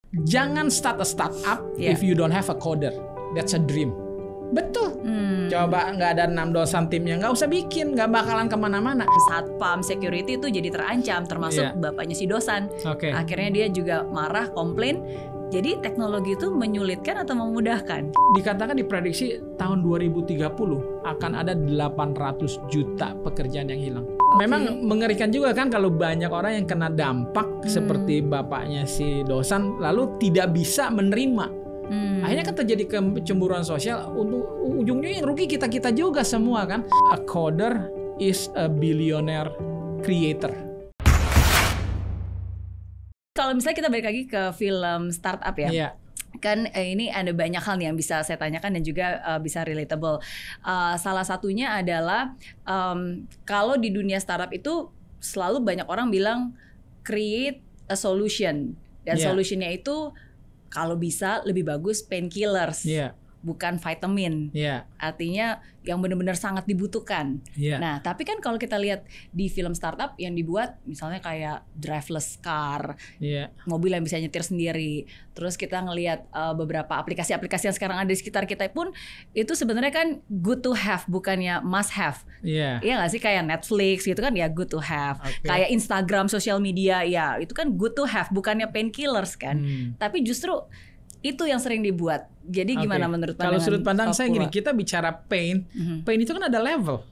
Jangan start a startup if you don't have a coder. That's a dream. Betul. Coba nggak ada 6 dosen timnya, nggak usah bikin, nggak bakalan kemana-mana. Satpam security itu jadi terancam, termasuk bapaknya si dosen. Akhirnya dia juga marah, komplain. Jadi teknologi itu menyulitkan atau memudahkan? Dikatakan diprediksi tahun 2030 akan ada 800 juta pekerjaan yang hilang. Memang mengerikan juga kan kalau banyak orang yang kena dampak seperti bapaknya si dosen lalu tidak bisa menerima. Akhirnya kan terjadi kecemburuan sosial, untuk ujungnya yang rugi kita juga semua kan. A coder is a billionaire creator. Kalau misalnya kita balik lagi ke film startup ya, kan ini ada banyak hal nih yang bisa saya tanyakan dan juga bisa relatable. Salah satunya adalah kalau di dunia startup itu selalu banyak orang bilang create a solution, dan solutionnya itu kalau bisa lebih bagus painkillers, bukan vitamin. Artinya yang benar-benar sangat dibutuhkan. Nah, tapi kan kalau kita lihat di film startup yang dibuat misalnya kayak driverless car, mobil yang bisa nyetir sendiri. Terus kita ngelihat beberapa aplikasi-aplikasi yang sekarang ada di sekitar kita pun itu sebenarnya kan good to have, bukannya must have. Iya nggak sih, kayak Netflix gitu kan ya good to have. Kayak Instagram, sosial media ya itu kan good to have, bukannya painkillers kan. Tapi justru itu yang sering dibuat. Jadi gimana menurut pandangan? Kalau sudut pandang saya gini, kita bicara pain, pain itu kan ada level.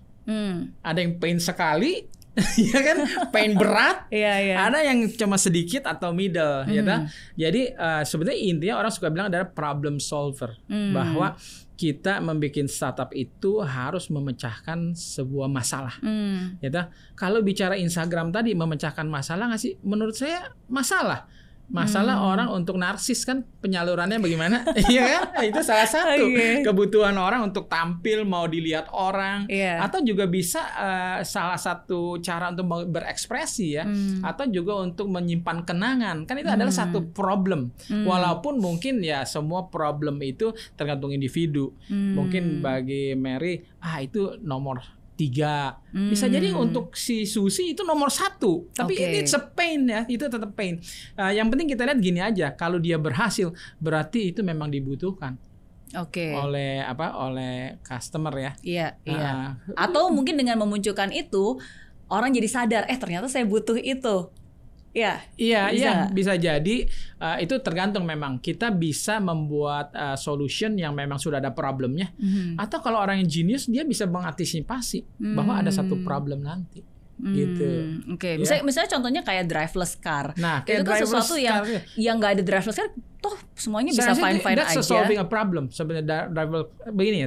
Ada yang pain sekali, ya kan, pain berat. Ada yang cuma sedikit atau middle, ya kan. Jadi sebenarnya intinya orang suka bilang adalah problem solver, bahwa kita membuat startup itu harus memecahkan sebuah masalah. Ya kan? Kalau bicara Instagram tadi memecahkan masalah nggak sih? Menurut saya masalah orang untuk narsis kan penyalurannya bagaimana? Iya kan? Itu salah satu kebutuhan orang untuk tampil, mau dilihat orang, atau juga bisa salah satu cara untuk berekspresi ya, atau juga untuk menyimpan kenangan. Kan itu adalah satu problem. Walaupun mungkin ya semua problem itu tergantung individu. Mungkin bagi Mary, itu nomor 3. Bisa jadi untuk si Susi itu nomor 1. Tapi ini it's a pain ya, itu tetap pain. Yang penting kita lihat gini aja, kalau dia berhasil berarti itu memang dibutuhkan. Oleh customer ya. Atau mungkin dengan memunculkan itu orang jadi sadar, ternyata saya butuh itu. Bisa jadi. Itu tergantung memang. Kita bisa membuat solution yang memang sudah ada problemnya. Atau kalau orang yang genius, dia bisa mengantisipasi bahwa ada satu problem nanti. Gitu. Misalnya contohnya kayak driverless car. Nah, itu kan sesuatu yang nggak ada driverless car, toh semuanya bisa fine aja. That's solving a problem. Sebenarnya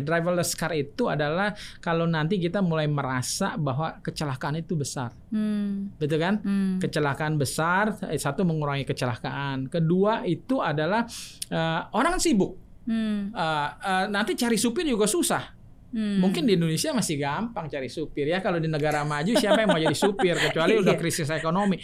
driverless car itu adalah kalau nanti kita mulai merasa bahwa kecelakaan itu besar. Betul kan? Kecelakaan besar, satu mengurangi kecelakaan. Kedua itu adalah orang sibuk. Nanti cari supir juga susah. Mungkin di Indonesia masih gampang cari supir ya. Kalau di negara maju siapa yang mau jadi supir kecuali udah krisis ekonomi.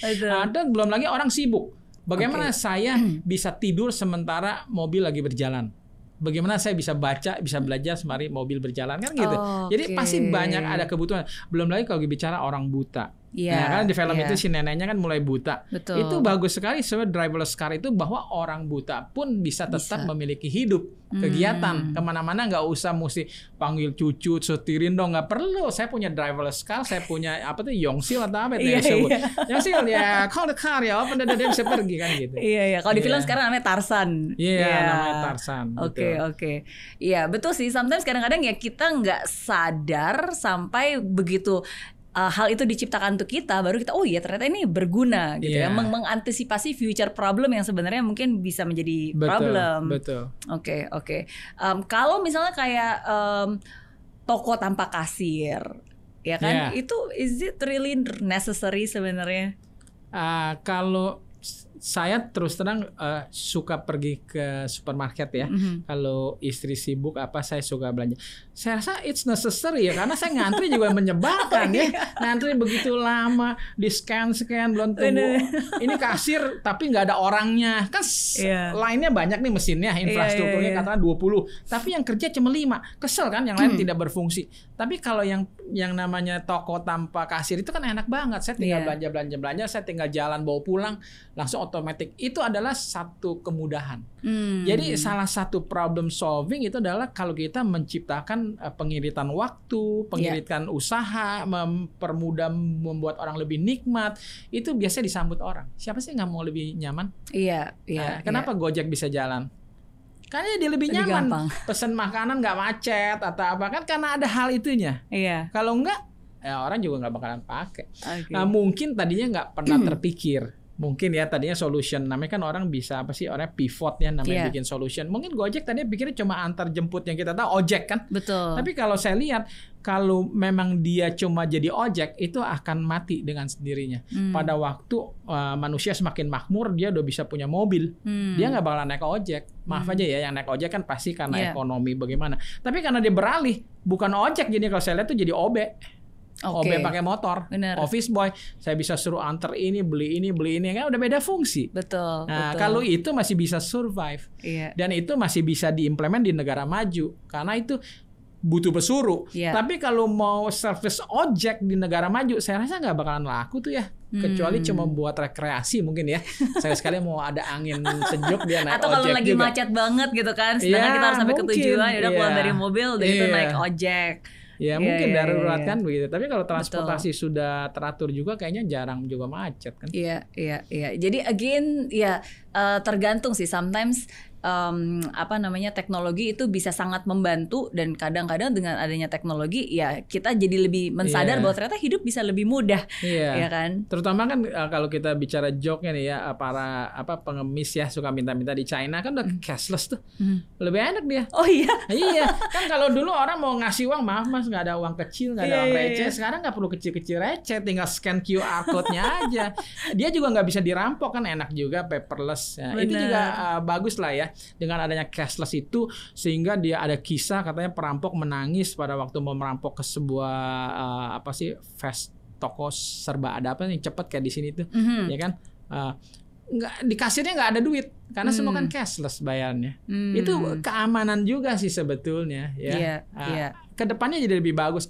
Dan belum lagi orang sibuk. Bagaimana saya bisa tidur sementara mobil lagi berjalan? Bagaimana saya bisa baca, bisa belajar sembari mobil berjalan kan gitu. Jadi pasti banyak ada kebutuhan. Belum lagi kalau bicara orang buta. Nah, kan di film itu si neneknya kan mulai buta. Itu bagus sekali sebenarnya driverless car itu, bahwa orang buta pun bisa tetap memiliki hidup, kegiatan, kemana-mana, nggak usah mesti panggil cucu setirin dong, nggak perlu. Saya punya driverless car, saya punya Yongsil atau apa itu disebut. Yongsil ya, call the car ya, open dia bisa pergi kan gitu. Kalau di film sekarang namanya Tarzan. Namanya Tarzan. Oke. Iya, betul sih. Sometimes kadang-kadang ya kita nggak sadar sampai begitu hal itu diciptakan untuk kita, baru kita ternyata ini berguna gitu ya, mengantisipasi future problem yang sebenarnya mungkin bisa menjadi problem. Betul. Oke. Kalau misalnya kayak toko tanpa kasir, ya kan, itu is it really necessary sebenarnya? Kalau saya terus terang suka pergi ke supermarket ya. Kalau istri sibuk saya suka belanja. Saya rasa it's necessary ya, karena saya ngantri juga menyebalkan ya. Ngantri begitu lama, di scan belum tunggu. Ini kasir tapi nggak ada orangnya. Kan lainnya banyak nih mesinnya, infrastrukturnya katakan 20. Tapi yang kerja cuma 5. Kesel kan, yang lain tidak berfungsi. Tapi kalau yang namanya toko tanpa kasir itu kan enak banget. Saya tinggal belanja, saya tinggal jalan bawa pulang, langsung otomatis. Itu adalah satu kemudahan. Jadi salah satu problem solving itu adalah kalau kita menciptakan pengiritan waktu, pengiritan usaha, mempermudah, membuat orang lebih nikmat, itu biasanya disambut orang. Siapa sih nggak mau lebih nyaman? Iya. Kenapa Gojek bisa jalan? Karena dia lebih nyaman. Gampang. Pesen makanan nggak macet atau apa kan, karena ada hal itunya. Iya. Kalau enggak, orang juga nggak bakalan pakai. Nah, mungkin tadinya nggak pernah terpikir. Mungkin ya tadinya solution, namanya kan orang bisa apa sih, orang pivot ya namanya bikin solution. Mungkin Gojek tadinya pikirnya cuma antar jemput yang kita tahu, ojek kan. Betul. Tapi kalau saya lihat, kalau memang dia cuma jadi ojek, itu akan mati dengan sendirinya. Pada waktu manusia semakin makmur, dia udah bisa punya mobil, dia nggak bakalan naik ojek. Maaf aja ya, yang naik ojek kan pasti karena ekonomi bagaimana. Tapi karena dia beralih, bukan ojek, jadi kalau saya lihat tuh jadi OB. OB pakai motor. Bener. Office boy, saya bisa suruh antar ini, beli ini, kan udah beda fungsi. Betul. Nah, kalau itu masih bisa survive. Dan itu masih bisa diimplement di negara maju, karena itu butuh pesuruh. Tapi kalau mau service ojek di negara maju, saya rasa nggak bakalan laku tuh ya. Kecuali cuma buat rekreasi mungkin ya. Sekali-sekali mau ada angin sejuk dia naik ojek. Atau kalau lagi macet banget gitu kan, sedangkan kita harus sampai ke tujuan, udah keluar dari mobil, udah itu naik ojek. Ya mungkin darurat kan begitu. Tapi kalau transportasi sudah teratur juga, kayaknya jarang juga macet kan. Iya. Jadi again tergantung sih. Sometimes teknologi itu bisa sangat membantu, dan kadang-kadang dengan adanya teknologi ya kita jadi lebih mensadar bahwa ternyata hidup bisa lebih mudah, ya kan? Terutama kan kalau kita bicara joke-nya nih ya, para pengemis ya suka minta-minta di China kan udah cashless tuh. Lebih enak dia. Oh iya. Iya, kan kalau dulu orang mau ngasih uang, maaf Mas nggak ada uang kecil, nggak ada uang receh. Sekarang nggak perlu kecil-kecil receh, tinggal scan QR code-nya aja. Dia juga nggak bisa dirampok kan, enak juga, paperless. Ya, itu juga bagus lah ya. Dengan adanya cashless itu, sehingga dia ada kisah katanya perampok menangis pada waktu mau merampok ke sebuah fast toko serba ada apa yang cepet kayak di sini tuh, ya kan? Nggak, di kasirnya nggak ada duit karena semua kan cashless bayarnya. Itu keamanan juga sih sebetulnya ya. Kedepannya jadi lebih bagus.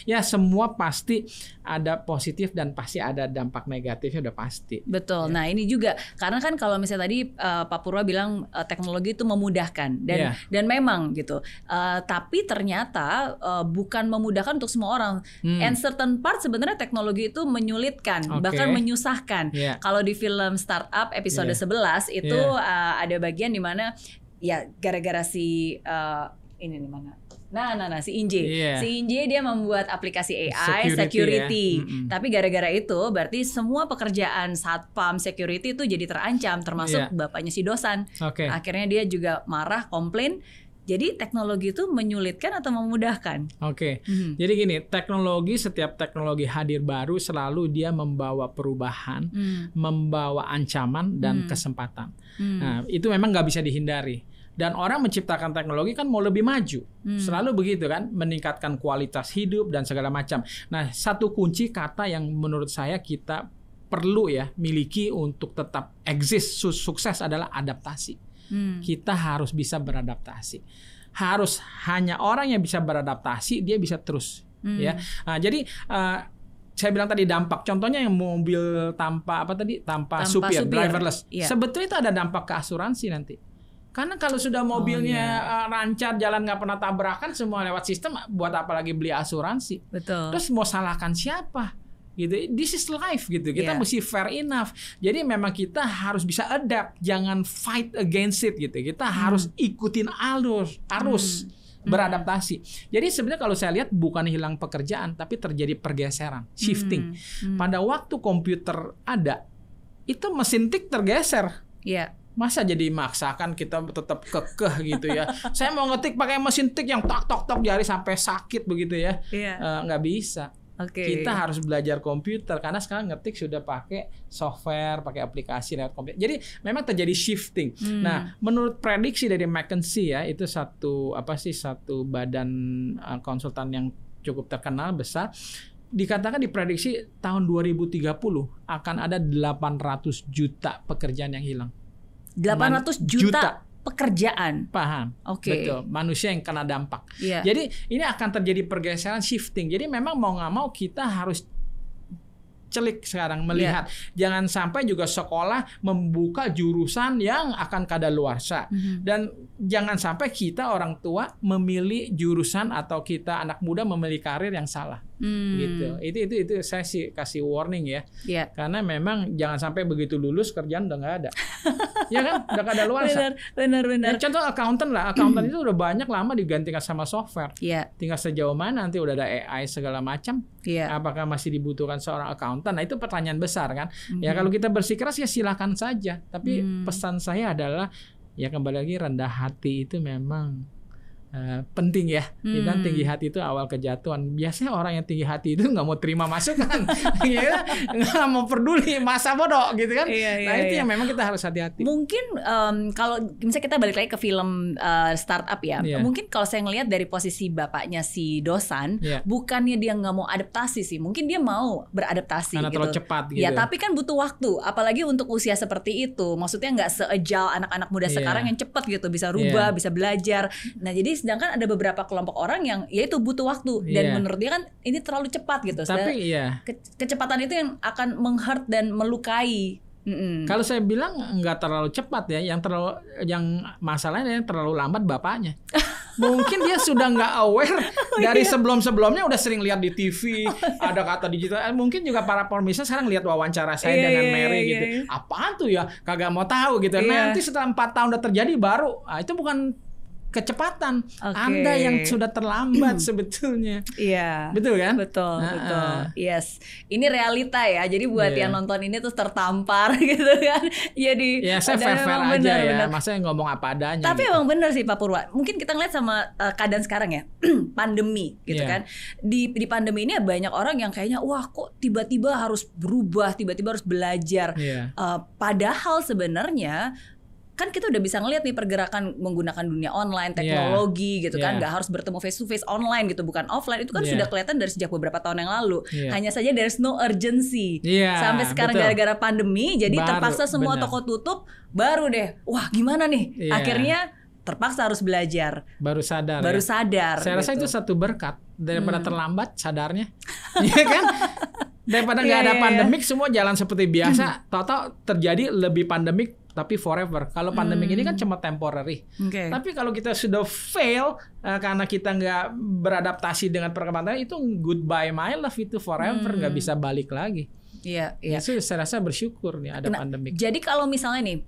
Ya semua pasti ada positif dan pasti ada dampak negatifnya, udah pasti. Betul. Nah ini juga karena kan kalau misalnya tadi Pak Purwa bilang teknologi itu memudahkan dan memang gitu. Tapi ternyata bukan memudahkan untuk semua orang. And certain part sebenarnya teknologi itu menyulitkan, bahkan menyusahkan. Kalau di film Startup episode 11 itu ada bagian di mana ya gara-gara si ini di mana? Nah, si Inje. Si Inje dia membuat aplikasi AI security. Tapi gara-gara itu berarti semua pekerjaan satpam security itu jadi terancam, termasuk bapaknya si dosan. Akhirnya dia juga marah, komplain. Jadi teknologi itu menyulitkan atau memudahkan? Jadi gini, setiap teknologi hadir baru selalu dia membawa perubahan, membawa ancaman dan kesempatan. Nah, itu memang nggak bisa dihindari. Dan orang menciptakan teknologi kan mau lebih maju. Selalu begitu kan, meningkatkan kualitas hidup dan segala macam. Nah, satu kunci kata yang menurut saya kita perlu ya miliki untuk tetap eksis, sukses adalah adaptasi. Kita harus bisa beradaptasi. Harus hanya orang yang bisa beradaptasi, dia bisa terus. Ya. Nah, jadi saya bilang tadi dampak. Contohnya yang mobil tanpa supir, driverless. Sebetulnya itu ada dampak ke asuransi nanti. Karena kalau sudah mobilnya lancar, jalan nggak pernah tabrakan, semua lewat sistem, buat apa lagi beli asuransi? Betul. Terus mau salahkan siapa? Gitu. This is life gitu. Kita mesti fair enough. Jadi memang kita harus bisa adapt, jangan fight against it gitu. Kita harus ikutin arus beradaptasi. Jadi sebenarnya kalau saya lihat bukan hilang pekerjaan, tapi terjadi pergeseran, shifting. Pada waktu komputer ada, itu mesin tik tergeser. Masa jadi maksakan kita tetap kekeh gitu ya. Saya mau ngetik pakai mesin tik yang tok jari sampai sakit begitu ya. Nggak bisa. Kita harus belajar komputer karena sekarang ngetik sudah pakai software, pakai aplikasi lewat komputer. Jadi memang terjadi shifting. Nah, menurut prediksi dari McKinsey ya, itu satu badan konsultan yang cukup terkenal besar, dikatakan diprediksi tahun 2030 akan ada 800 juta pekerjaan yang hilang. 800 juta pekerjaan. Paham. Betul. Manusia yang kena dampak. Jadi ini akan terjadi pergeseran, shifting. Jadi memang mau nggak mau kita harus celik sekarang melihat. Jangan sampai juga sekolah membuka jurusan yang akan kadaluarsa. Dan jangan sampai kita orang tua memilih jurusan atau kita anak muda memilih karir yang salah. Gitu. Itu saya sih kasih warning ya. Karena memang jangan sampai begitu lulus kerjaan udah nggak ada. Ya kan? Udah kadaluarsa. Benar. Ya, contoh accountant lah. Accountant itu udah banyak lama digantikan sama software. Tinggal sejauh mana nanti udah ada AI segala macam. Apakah masih dibutuhkan seorang accountant? Nah, itu pertanyaan besar kan. Ya kalau kita bersikeras ya silakan saja. Tapi pesan saya adalah ya kembali lagi rendah hati itu memang penting ya. Dan tinggi hati itu awal kejatuhan. Biasanya orang yang tinggi hati itu nggak mau terima masukan, ya, nggak mau peduli, masa bodoh gitu kan. Nah itu yang memang kita harus hati-hati. Mungkin kalau misalnya kita balik lagi ke film startup ya, mungkin kalau saya ngelihat dari posisi bapaknya si Dosan, bukannya dia nggak mau adaptasi sih, mungkin dia mau beradaptasi. Karena gitu. Terlalu cepat gitu. Ya tapi kan butuh waktu, apalagi untuk usia seperti itu. Maksudnya nggak se-agile anak-anak muda sekarang yang cepat gitu, bisa rubah, bisa belajar. Nah jadi sedangkan ada beberapa kelompok orang yang yaitu butuh waktu dan menurut dia kan ini terlalu cepat gitu. Tapi kecepatan itu yang akan menghurt dan melukai. Kalau saya bilang nggak terlalu cepat ya, yang masalahnya yang terlalu lambat bapaknya. Mungkin dia sudah nggak aware dari sebelum-sebelumnya udah sering lihat di TV ada kata digital. Mungkin juga para pemirsa sekarang lihat wawancara saya dengan Mary gitu. Apaan tuh ya? Kagak mau tahu gitu. Nanti setelah 4 tahun udah terjadi baru. Itu bukan kecepatan. Anda yang sudah terlambat sebetulnya. Betul kan? Betul. Yes. Ini realita ya. Jadi buat yang nonton ini tuh tertampar gitu kan. Jadi saya fair-fair aja ya. Masa ngomong apa adanya. Tapi emang bener sih Pak Purwa. Mungkin kita ngeliat sama keadaan sekarang ya. Pandemi gitu kan. Di pandemi ini banyak orang yang kayaknya wah kok tiba-tiba harus berubah, tiba-tiba harus belajar. Padahal sebenarnya kan kita udah bisa ngeliat nih pergerakan menggunakan dunia online, teknologi gitu kan, nggak harus bertemu face to face, online gitu, bukan offline. Itu kan sudah kelihatan dari sejak beberapa tahun yang lalu. Hanya saja there's no urgency. Sampai sekarang gara-gara pandemi, jadi terpaksa semua toko tutup, baru deh, wah gimana nih? Akhirnya terpaksa harus belajar. Baru sadar. gitu. Saya rasa itu satu berkat daripada terlambat sadarnya, ya kan? Daripada nggak ada pandemik, semua jalan seperti biasa, tahu-tahu terjadi lebih pandemik. Tapi forever. Kalau pandemik ini kan cuma temporary. Tapi kalau kita sudah fail karena kita nggak beradaptasi dengan perkembangan itu goodbye my life, itu forever, nggak bisa balik lagi. Itu saya rasa bersyukur nih ada pandemik. Jadi kalau misalnya nih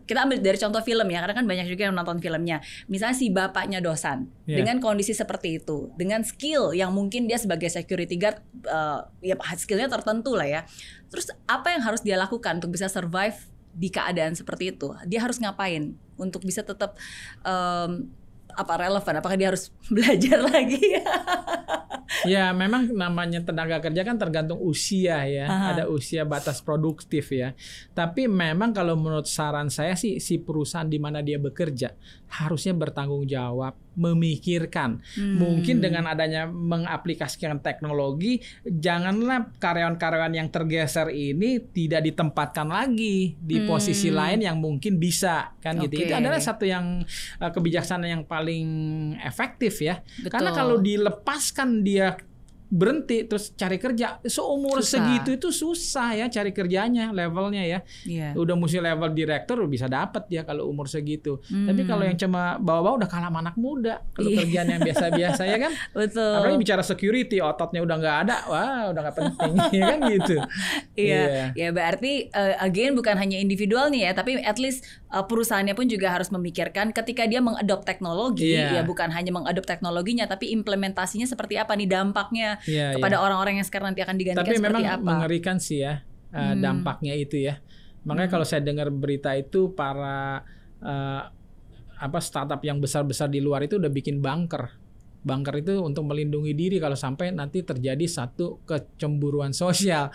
kita ambil dari contoh film ya, karena kan banyak juga yang nonton filmnya. Misalnya si bapaknya Dosan dengan kondisi seperti itu, dengan skill yang mungkin dia sebagai security guard ya skillnya tertentu lah ya. Terus apa yang harus dia lakukan untuk bisa survive di keadaan seperti itu? Dia harus ngapain untuk bisa tetap relevan? Apakah dia harus belajar lagi? Ya memang namanya tenaga kerja kan tergantung usia ya. Ada usia batas produktif ya. Tapi memang kalau menurut saran saya sih, si perusahaan di mana dia bekerja harusnya bertanggung jawab, memikirkan. Mungkin dengan adanya mengaplikasikan teknologi, janganlah karyawan-karyawan yang tergeser ini tidak ditempatkan lagi di posisi lain yang mungkin bisa kan gitu. Itu adalah satu yang kebijaksanaan yang paling efektif ya. Karena kalau dilepaskan dia berhenti terus cari kerja seumur segitu itu susah ya cari kerjanya, levelnya ya. Udah mesti level direktur bisa dapat ya kalau umur segitu. Tapi kalau yang cuma bawa-bawa udah kalah anak muda kalau kerjaan yang biasa-biasa ya kan. Betul. Apalagi bicara security, ototnya udah nggak ada, wah udah nggak penting ya kan gitu. Ya berarti again bukan hanya individual nih ya, tapi at least perusahaannya pun juga harus memikirkan ketika dia mengadop teknologi, ya bukan hanya mengadop teknologinya, tapi implementasinya seperti apa nih dampaknya kepada orang-orang yang sekarang nanti akan digantikan tapi seperti apa. Tapi memang mengerikan sih ya dampaknya itu ya. Makanya kalau saya dengar berita itu para startup yang besar-besar di luar itu udah bikin bunker. Bunker itu untuk melindungi diri kalau sampai nanti terjadi satu kecemburuan sosial.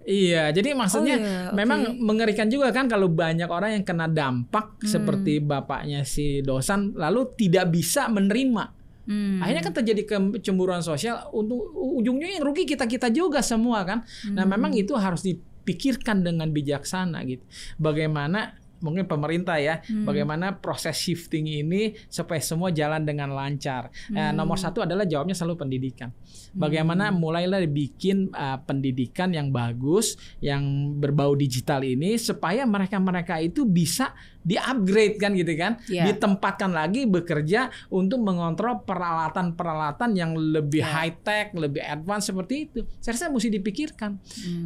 Iya, jadi maksudnya memang mengerikan juga kan kalau banyak orang yang kena dampak seperti bapaknya si Dosan lalu tidak bisa menerima. Akhirnya kan terjadi kecemburuan sosial, untuk ujungnya yang rugi kita juga semua kan. Nah memang itu harus dipikirkan dengan bijaksana gitu. Bagaimana mungkin pemerintah ya, bagaimana proses shifting ini supaya semua jalan dengan lancar. Nomor satu adalah jawabnya selalu pendidikan. Bagaimana mulailah dibikin pendidikan yang bagus, yang berbau digital ini, supaya mereka itu bisa di-upgrade kan gitu kan, ditempatkan lagi bekerja untuk mengontrol peralatan-peralatan yang lebih high-tech, lebih advance seperti itu. Saya rasa mesti dipikirkan.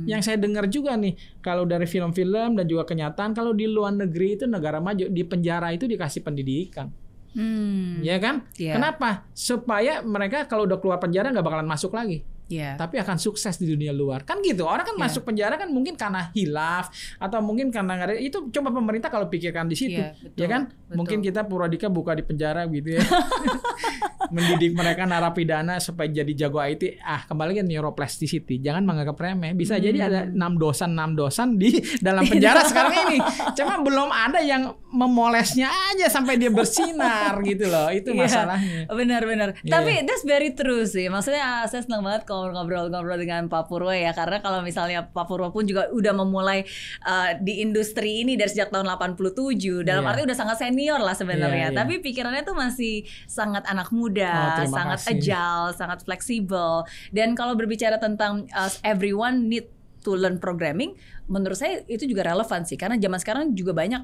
Yang saya dengar juga nih, kalau dari film-film dan juga kenyataan, kalau di luar negeri itu negara maju, di penjara itu dikasih pendidikan. Ya kan? Kenapa? Supaya mereka kalau udah keluar penjara nggak bakalan masuk lagi. Tapi akan sukses di dunia luar. Kan gitu. Orang kan masuk penjara kan mungkin karena hilaf atau mungkin karena nggak ada. Itu coba pemerintah kalau pikirkan di situ. Ya kan? Mungkin kita Purwadika buka di penjara gitu ya. Mendidik mereka narapidana supaya jadi jago IT. Kembali ke neuroplasticity. Jangan menganggap remeh. Bisa jadi ada 6 dosan di dalam penjara sekarang ini. Cuma belum ada yang memolesnya aja sampai dia bersinar gitu loh. Itu masalahnya. Benar-benar. Tapi that's very true sih. Maksudnya saya senang banget ngobrol-ngobrol dengan Pak Purwo ya, karena kalau misalnya Pak Purwo pun juga udah memulai di industri ini dari sejak tahun 87, dalam arti udah sangat senior lah sebenarnya, tapi pikirannya tuh masih sangat anak muda, sangat agile, sangat fleksibel. Dan kalau berbicara tentang everyone need to learn programming, menurut saya itu juga relevan sih, karena zaman sekarang juga banyak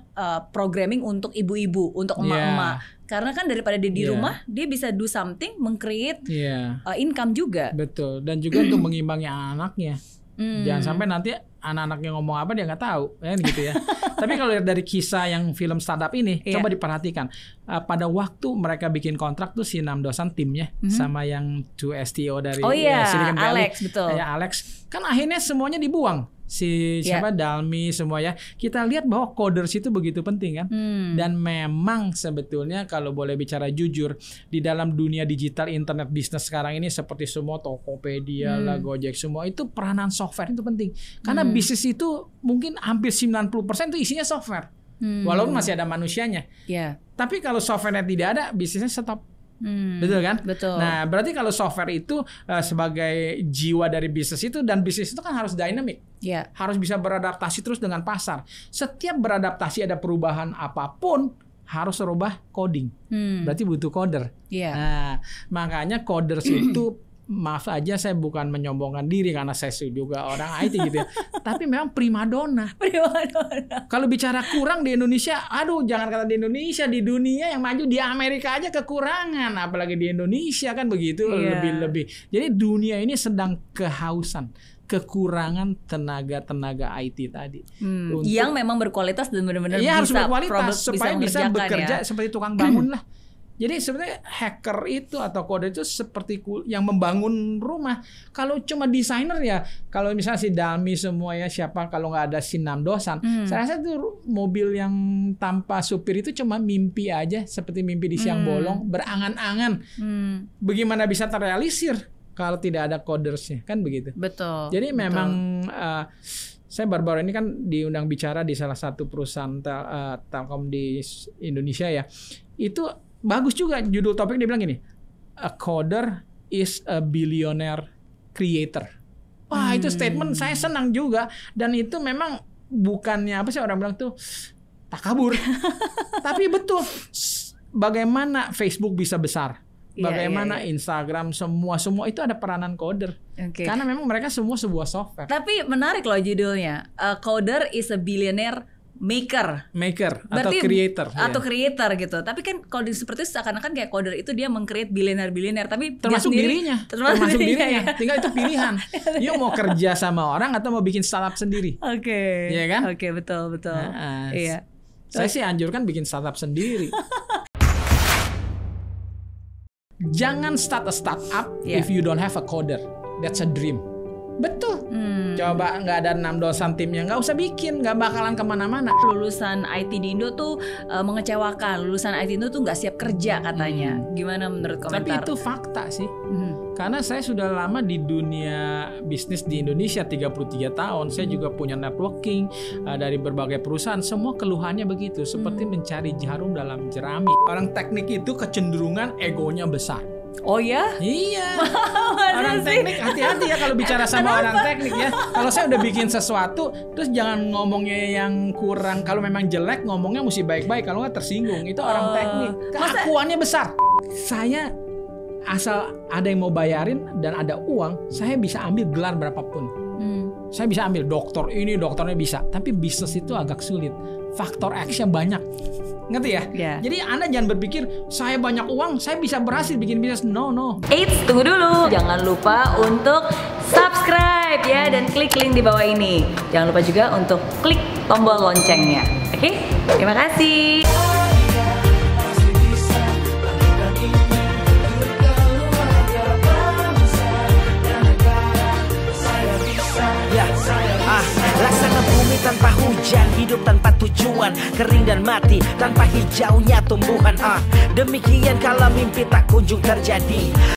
programming untuk ibu-ibu, untuk emak-emak. Karena kan daripada dia di rumah, dia bisa do something, meng-create income juga. Betul, dan juga untuk mengimbangi anaknya. Jangan sampai nanti anak-anaknya ngomong apa dia nggak tahu, kan gitu ya. Tapi kalau lihat dari kisah yang film startup ini, coba diperhatikan. Pada waktu mereka bikin kontrak tuh si 6 dosan timnya sama yang 2STO dari Silicon Valley. Alex, betul. Alex, kan akhirnya semuanya dibuang. Siapa Dalmi semua ya. Kita lihat bahwa coders itu begitu penting kan. Dan memang sebetulnya kalau boleh bicara jujur, di dalam dunia digital internet bisnis sekarang ini seperti semua Tokopedia lah, Gojek semua, itu peranan software itu penting. Karena bisnis itu mungkin hampir 90% itu isinya software. Walaupun masih ada manusianya. Tapi kalau software-nya tidak ada, bisnisnya stop. Betul kan? Betul. Nah, berarti kalau software itu sebagai jiwa dari bisnis itu, dan bisnis itu kan harus dynamic. Harus bisa beradaptasi terus dengan pasar. Setiap beradaptasi ada perubahan apapun, harus rubah coding. Berarti butuh coder. Nah, makanya coders itu, maaf aja saya bukan menyombongkan diri karena saya juga orang IT gitu ya. Tapi memang primadona. Kalau bicara kurang di Indonesia, aduh jangan kata di Indonesia, di dunia yang maju, di Amerika aja kekurangan, apalagi di Indonesia kan begitu lebih-lebih. Jadi dunia ini sedang kehausan, kekurangan tenaga IT tadi. Yang memang berkualitas dan benar-benar harus bisa berkualitas supaya bisa bekerja seperti tukang bangun lah. Jadi sebenarnya hacker itu atau kode itu seperti yang membangun rumah. Kalau cuma desainer ya, kalau misalnya si Dalmi semua ya, siapa kalau nggak ada si 6 dosan, saya rasa itu mobil yang tanpa supir itu cuma mimpi aja, seperti mimpi di siang bolong, berangan-angan. Bagaimana bisa terrealisir kalau tidak ada codersnya, kan begitu? Betul. Jadi memang saya baru-baru ini kan diundang bicara di salah satu perusahaan Telkom di Indonesia ya. Itu bagus juga judul topik, dia bilang gini, a coder is a billionaire creator. Wah, itu statement saya senang juga, dan itu memang bukannya apa sih orang bilang tuh takabur. Tapi betul, bagaimana Facebook bisa besar, bagaimana Instagram, semua itu ada peranan coder. Karena memang mereka semua sebuah software. Tapi menarik loh judulnya, a coder is a billionaire maker berarti, atau creator gitu. Tapi kan coding seperti itu seakan-akan kayak coder itu dia meng-create billionaire, tapi termasuk dirinya. Ya. Tinggal itu pilihan. Yuk mau kerja sama orang atau mau bikin startup sendiri. Iya kan? Betul. Iya. Saya sih anjurkan bikin startup sendiri. Jangan start a startup if you don't have a coder. That's a dream. Betul. Coba nggak ada 6 dosan timnya, nggak usah bikin, nggak bakalan kemana-mana. Lulusan IT di Indo tuh mengecewakan. Lulusan IT Indo tuh nggak siap kerja katanya. Gimana menurut komentar? Tapi itu fakta sih. Karena saya sudah lama di dunia bisnis di Indonesia, 33 tahun. Saya juga punya networking dari berbagai perusahaan. Semua keluhannya begitu, seperti mencari jarum dalam jerami. Orang teknik itu kecenderungan egonya besar. Oh ya? Iya. Orang teknik hati-hati ya kalau bicara sama orang teknik ya. Kalau saya udah bikin sesuatu, terus jangan ngomongnya yang kurang. Kalau memang jelek, ngomongnya mesti baik-baik. Kalau nggak tersinggung, itu orang teknik. Keakuannya besar. Saya asal ada yang mau bayarin dan ada uang, saya bisa ambil gelar berapapun. Saya bisa ambil dokternya bisa. Tapi bisnis itu agak sulit. Faktor X-nya banyak. Ngerti ya? Yeah. Jadi Anda jangan berpikir saya banyak uang, saya bisa berhasil bikin bisnis. No. Eits, tunggu dulu. Jangan lupa untuk subscribe ya dan klik link di bawah ini. Jangan lupa juga untuk klik tombol loncengnya. Oke? Terima kasih. Laksana bumi tanpa hujan, hidup tanpa tujuan, kering dan mati tanpa hijaunya tumbuhan. Demikian kalau mimpi tak kunjung terjadi.